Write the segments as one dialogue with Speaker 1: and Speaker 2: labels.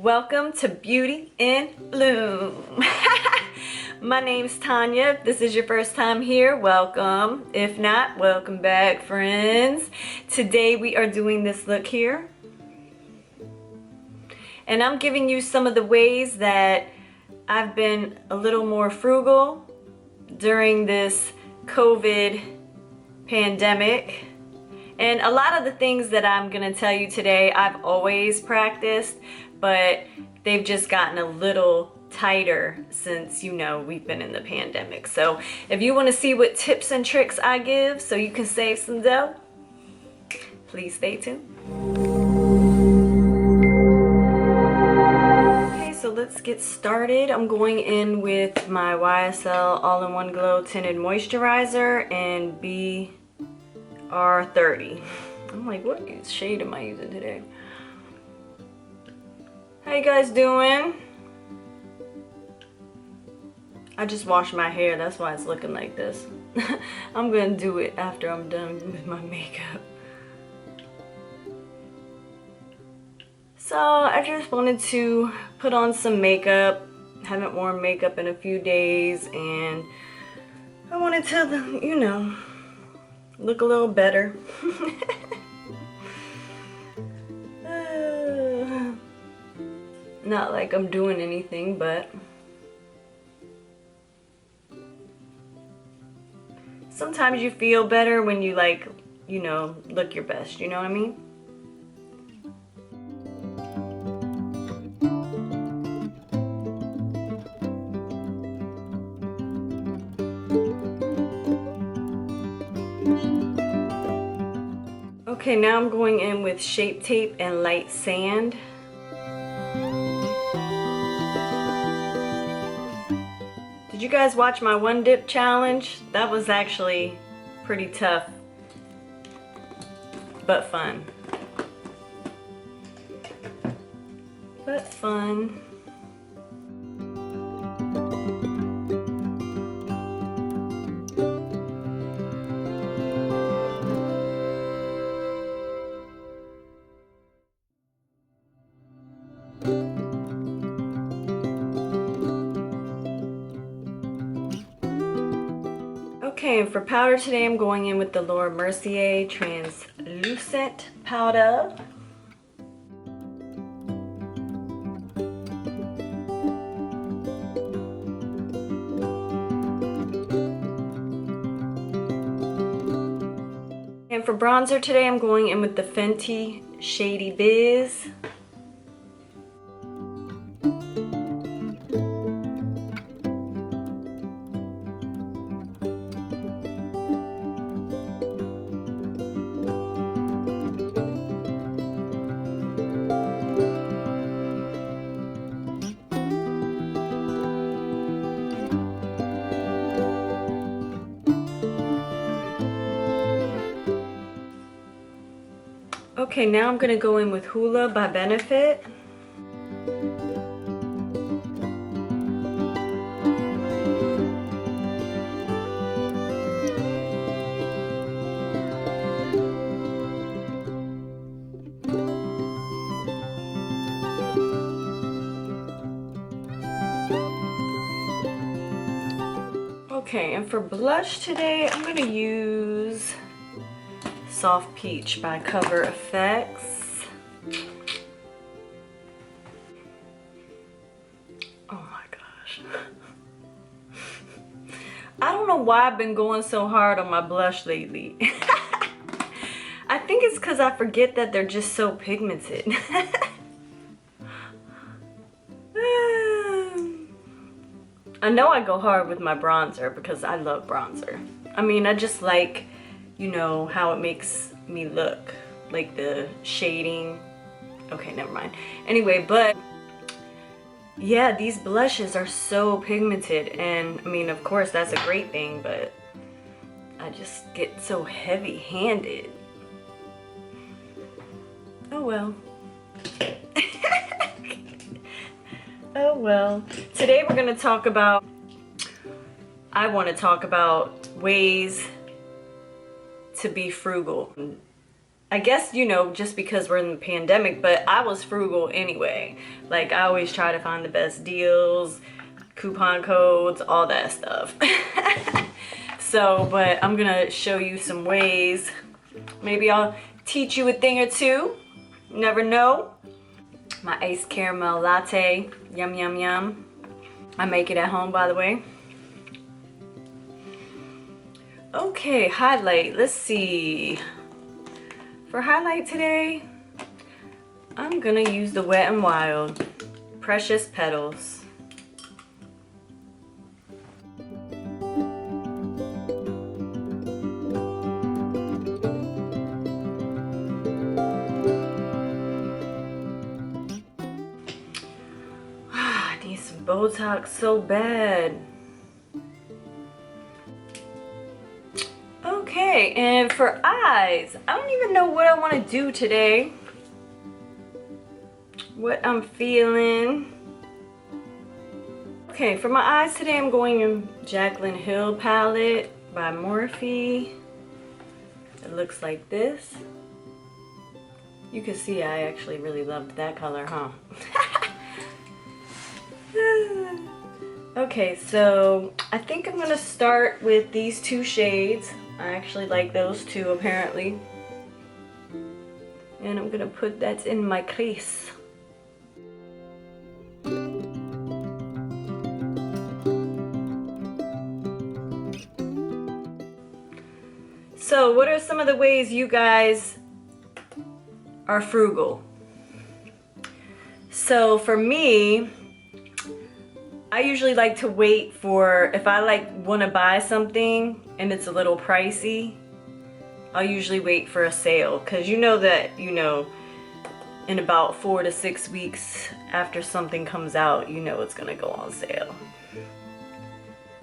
Speaker 1: Welcome to Beauty in Bloom. My name's Tanya. If this is your first time here, welcome. If not, welcome back, friends. Today we are doing this look here. And I'm giving you some of the ways that I've been a little more frugal during this COVID pandemic. And a lot of the things that I'm gonna tell you today, I've always practiced, but they've just gotten a little tighter since, you know, we've been in the pandemic. So if you wanna see what tips and tricks I give so you can save some dough, please stay tuned. Okay, so let's get started. I'm going in with my YSL All-in-One Glow Tinted Moisturizer and BR30. I'm like, what shade am I using today? How you guys doing? I just washed my hair, that's why it's looking like this. I'm gonna do it after I'm done with my makeup. So I just wanted to put on some makeup. Haven't worn makeup in a few days and I wanted to, you know, look a little better. Not like I'm doing anything, but sometimes you feel better when you, like, you know, look your best, you know what I mean? Okay, now I'm going in with Shape Tape and Light Sand. Did you guys watch my one dip challenge? That was actually pretty tough, but fun. But fun. Okay, and for powder today, I'm going in with the Mercier Translucent Powder. And for bronzer today, I'm going in with the Fenty Shady Biz. Okay, now I'm gonna go in with Hoola by Benefit. Okay, and for blush today, I'm gonna use Soft Peach by Cover Effects. Oh my gosh. I don't know why I've been going so hard on my blush lately. I think it's because I forget that they're just so pigmented. I know I go hard with my bronzer because I love bronzer. I mean, I just like, you know, how it makes me look, like the shading. Okay, never mind. Anyway, but yeah, these blushes are so pigmented, and I mean, of course that's a great thing, but I just get so heavy-handed. Oh well. Oh well. Today we're gonna talk about, I want to talk about ways to be frugal. I guess, you know, just because we're in the pandemic, but I was frugal anyway. Like, I always try to find the best deals, coupon codes, all that stuff. So, but I'm gonna show you some ways. Maybe I'll teach you a thing or two. Never know. My iced caramel latte. Yum, yum, yum. I make it at home, by the way. Okay, highlight. Let's see. For highlight today, I'm gonna use the Wet n Wild Precious Petals. I need some Botox so bad. Okay, and for eyes, I don't even know what I want to do today. What I'm feeling. Okay, for my eyes today, I'm going in Jaclyn Hill palette by Morphe. It looks like this. You can see I actually really loved that color, huh? Okay, so I think I'm gonna start with these two shades. I actually like those two apparently. And I'm gonna put that in my crease. So what are some of the ways you guys are frugal? So for me, I usually like to wait for, if I like want to buy something and it's a little pricey, I'll usually wait for a sale, because you know that, you know, in about 4 to 6 weeks after something comes out, you know it's gonna go on sale.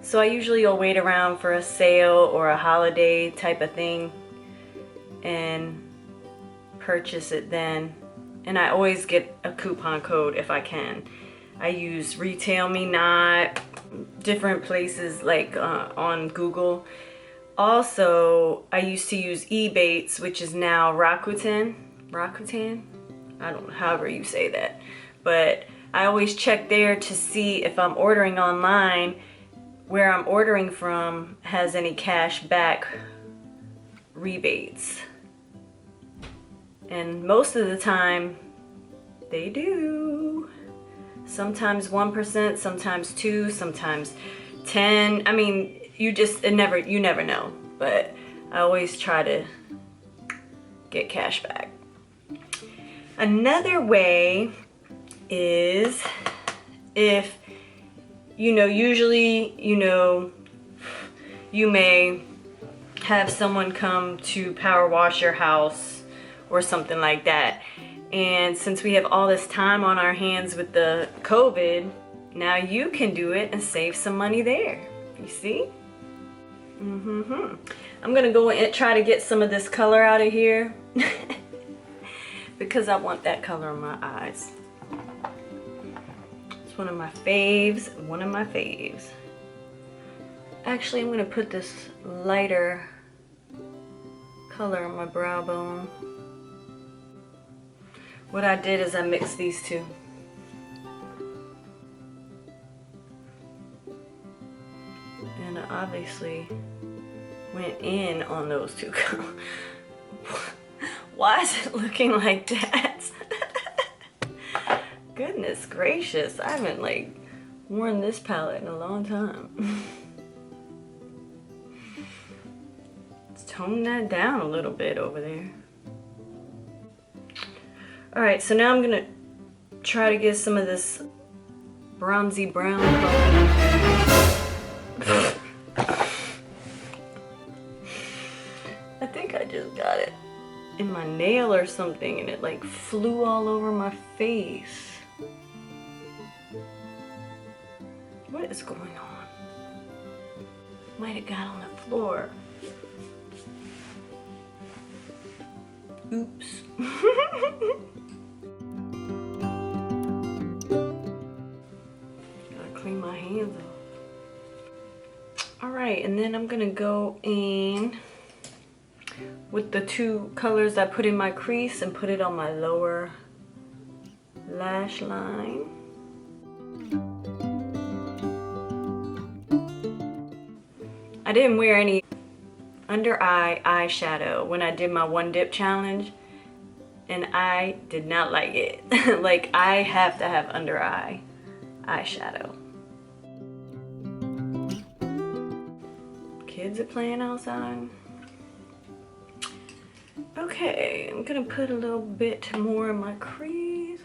Speaker 1: So I usually will wait around for a sale or a holiday type of thing and purchase it then. And I always get a coupon code if I can. I use Retail Me Not, different places like on Google. Also, I used to use Ebates, which is now Rakuten. Rakuten? I don't know, however you say that. But I always check there to see if I'm ordering online, where I'm ordering from has any cash back rebates. And most of the time, they do. Sometimes 1%, sometimes 2%, sometimes 10%. I mean, you never know. But I always try to get cash back. Another way is if, you know, usually, you know, you may have someone come to power wash your house or something like that. And since we have all this time on our hands with the COVID, now you can do it and save some money there. You see? I'm gonna go and try to get some of this color out of here because I want that color on my eyes. It's one of my faves, Actually, I'm gonna put this lighter color on my brow bone. What I did is I mixed these two. And I obviously went in on those two colors. Why is it looking like that? Goodness gracious, I haven't like worn this palette in a long time. Let's tone that down a little bit over there. Alright, so now I'm gonna try to get some of this bronzy brown color. I think I just got it in my nail or something and it like flew all over my face. What is going on? Might have got on the floor. Oops. Clean my hands off. Alright, and then I'm gonna go in with the two colors I put in my crease and put it on my lower lash line. I didn't wear any under eye eyeshadow when I did my one dip challenge, and I did not like it. Like, I have to have under eye eyeshadow. Kids are playing outside. Okay, I'm gonna put a little bit more in my crease.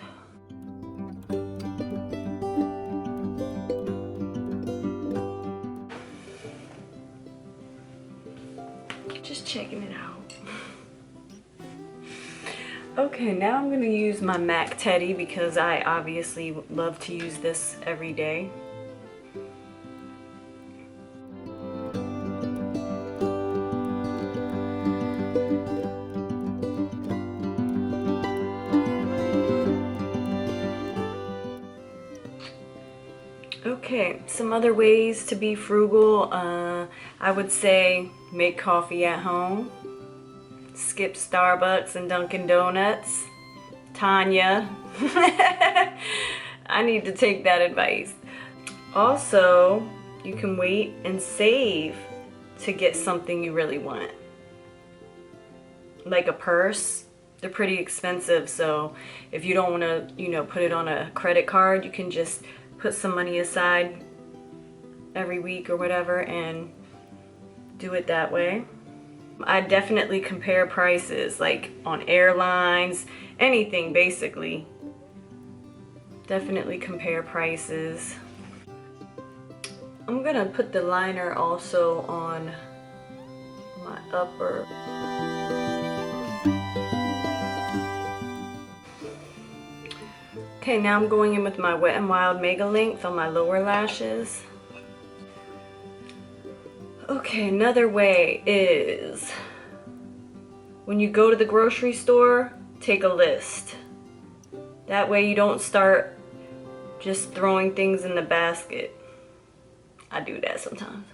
Speaker 1: Just checking it out. Okay, now I'm gonna use my MAC Teddy because I obviously love to use this every day. Okay, some other ways to be frugal. I would say make coffee at home. Skip Starbucks and Dunkin' Donuts. Tanya. I need to take that advice. Also, you can wait and save to get something you really want. Like a purse. They're pretty expensive, so if you don't want to, you know, put it on a credit card, you can just put some money aside every week or whatever and do it that way. I definitely compare prices, like on airlines, anything basically. Definitely compare prices. I'm gonna put the liner also on my upper. Okay, now I'm going in with my Wet n Wild Megalength on my lower lashes. Okay, another way is when you go to the grocery store, take a list. That way you don't start just throwing things in the basket. I do that sometimes.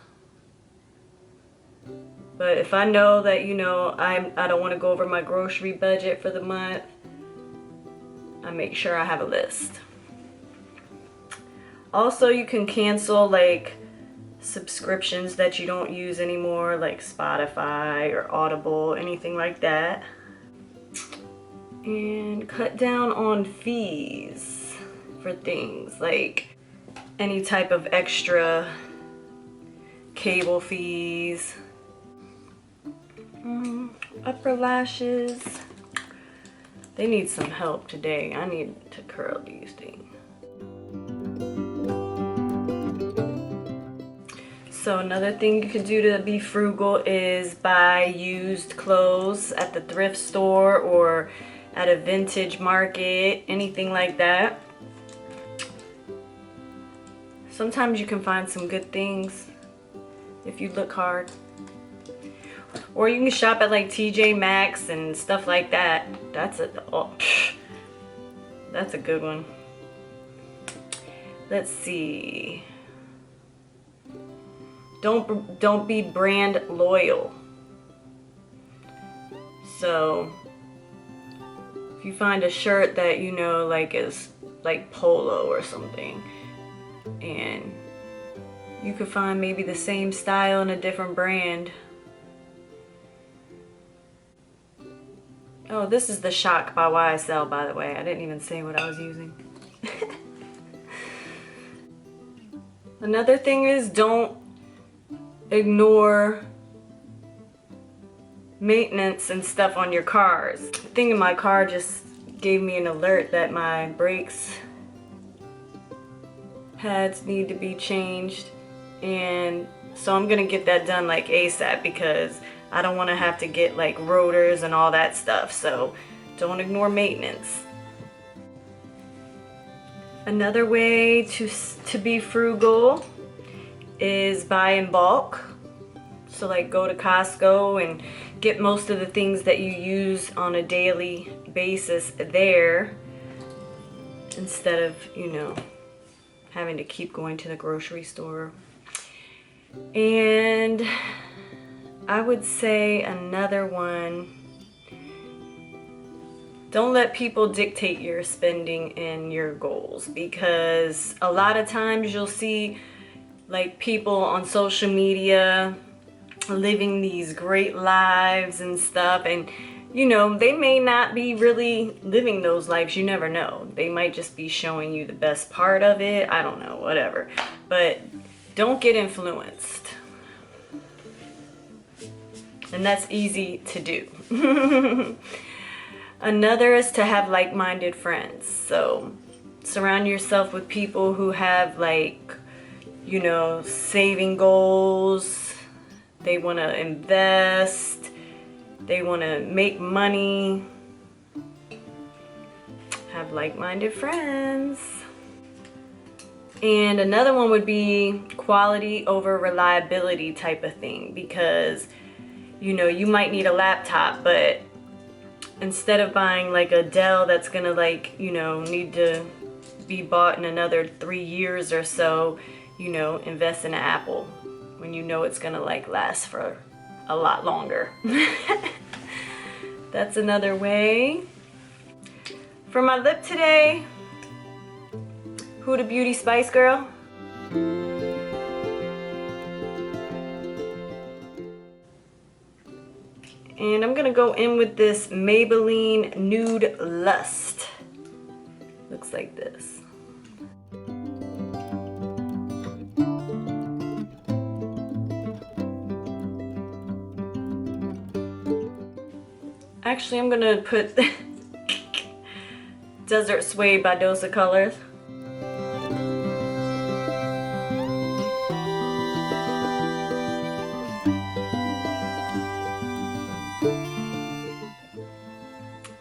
Speaker 1: But if I know that, you know, I don't want to go over my grocery budget for the month, I make sure I have a list. Also, you can cancel like subscriptions that you don't use anymore, like Spotify or Audible, anything like that. And cut down on fees for things like any type of extra cable fees. Upper lashes. They need some help today. I need to curl these things. So another thing you can do to be frugal is buy used clothes at the thrift store or at a vintage market, anything like that. Sometimes you can find some good things if you look hard. Or you can shop at like TJ Maxx and stuff like that. That's a good one. Let's see. Don't be brand loyal. So if you find a shirt that you know like is like Polo or something, and you could find maybe the same style in a different brand. Oh, this is the Shock by YSL, by the way. I didn't even say what I was using. Another thing is, don't ignore maintenance and stuff on your cars. The thing in my car just gave me an alert that my brakes pads need to be changed, and so I'm gonna get that done like ASAP because I don't want to have to get like rotors and all that stuff. So don't ignore maintenance. Another way to be frugal is buy in bulk. So like go to Costco and get most of the things that you use on a daily basis there, instead of, you know, having to keep going to the grocery store. And I would say another one, don't let people dictate your spending and your goals, because a lot of times you'll see like people on social media living these great lives and stuff, and you know, they may not be really living those lives. You never know. They might just be showing you the best part of it. I don't know, whatever. But don't get influenced. And that's easy to do. Another is to have like-minded friends. So surround yourself with people who have, like, you know, saving goals. They want to invest. They want to make money. Have like-minded friends. And another one would be quality over reliability type of thing, because you know, you might need a laptop, but instead of buying like a Dell that's gonna, like, you know, need to be bought in another 3 years or so, you know, invest in an Apple when you know it's gonna like last for a lot longer. That's another way. For my lip today, Huda Beauty Spice Girl. And I'm gonna go in with this Maybelline Nude Lust. Looks like this. Actually, I'm gonna put Desert Suede by Dose of Colors.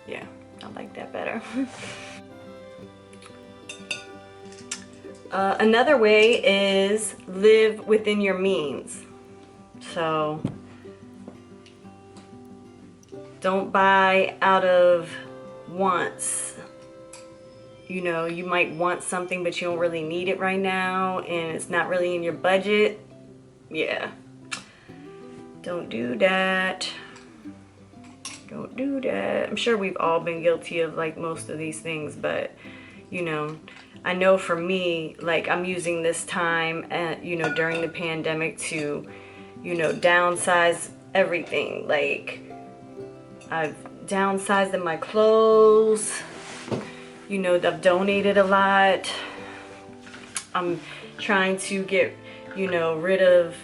Speaker 1: Yeah, I like that better. Another way is live within your means. So don't buy out of wants. You know, you might want something but you don't really need it right now and it's not really in your budget. Yeah. Don't do that. Don't do that. I'm sure we've all been guilty of like most of these things, but you know, I know for me, like I'm using this time you know, during the pandemic to, you know, downsize everything. Like I've downsized in my clothes. You know, I've donated a lot. I'm trying to get, you know, rid of,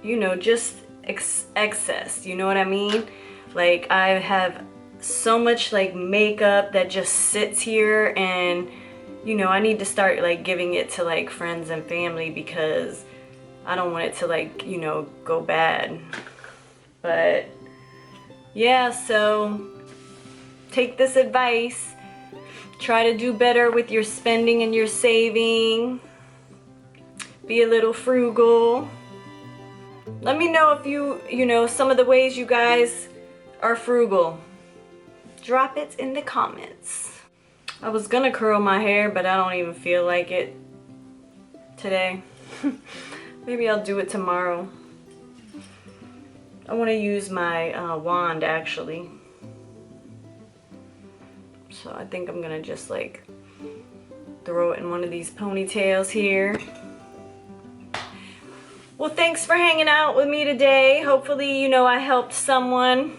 Speaker 1: you know, just excess. You know what I mean? Like I have so much like makeup that just sits here, and you know, I need to start like giving it to like friends and family because I don't want it to like, you know, go bad. But yeah, so take this advice. Try to do better with your spending and your saving. Be a little frugal. Let me know if you know, some of the ways you guys are frugal. Drop it in the comments. I was gonna curl my hair, but I don't even feel like it today. Maybe I'll do it tomorrow. I want to use my wand actually. So I think I'm gonna just like throw it in one of these ponytails here. Well, thanks for hanging out with me today. Hopefully, you know, I helped someone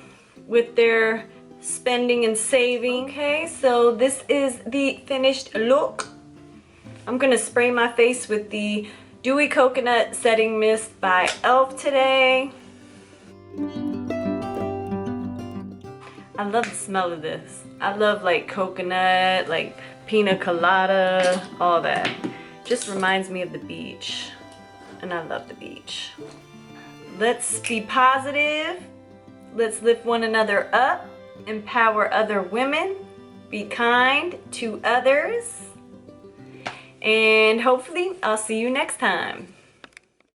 Speaker 1: with their spending and saving. Okay, so this is the finished look. I'm gonna spray my face with the Dewy Coconut Setting Mist by e.l.f. today. I love the smell of this. I love like coconut, like pina colada, all that. Just reminds me of the beach. And I love the beach. Let's be positive. Let's lift one another up. Empower other women. Be kind to others. And hopefully I'll see you next time.